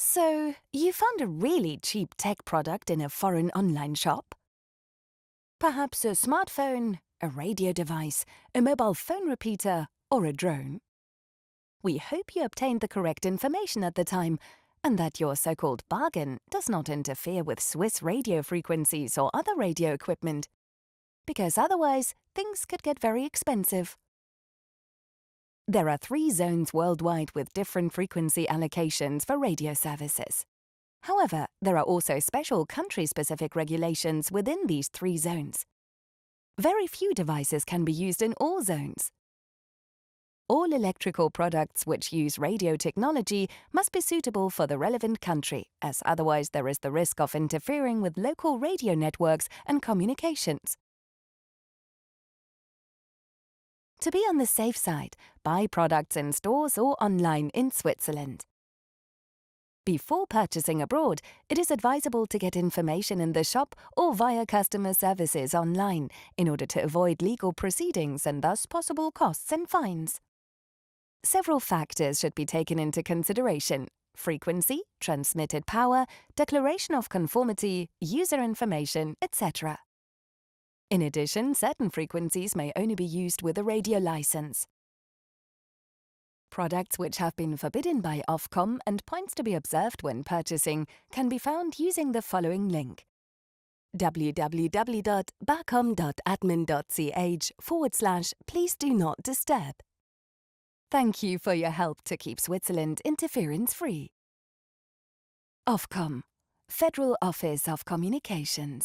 So, you found a really cheap tech product in a foreign online shop? Perhaps a smartphone, a radio device, a mobile phone repeater, or a drone? We hope you obtained the correct information at the time and that your so-called bargain does not interfere with Swiss radio frequencies or other radio equipment, because otherwise things could get very expensive. There are 3 zones worldwide with different frequency allocations for radio services. However, there are also special country-specific regulations within these 3 zones. Very few devices can be used in all zones. All electrical products which use radio technology must be suitable for the relevant country, as otherwise there is the risk of interfering with local radio networks and communications. To be on the safe side, buy products in stores or online in Switzerland. Before purchasing abroad, it is advisable to get information in the shop or via customer services online in order to avoid legal proceedings and thus possible costs and fines. Several factors should be taken into consideration: frequency, transmitted power, declaration of conformity, user information, etc. In addition, certain frequencies may only be used with a radio license. Products which have been forbidden by OFCOM and points to be observed when purchasing can be found using the following link: www.bacom.admin.ch/please do not disturb. Thank you for your help to keep Switzerland interference-free. OFCOM, Federal Office of Communications.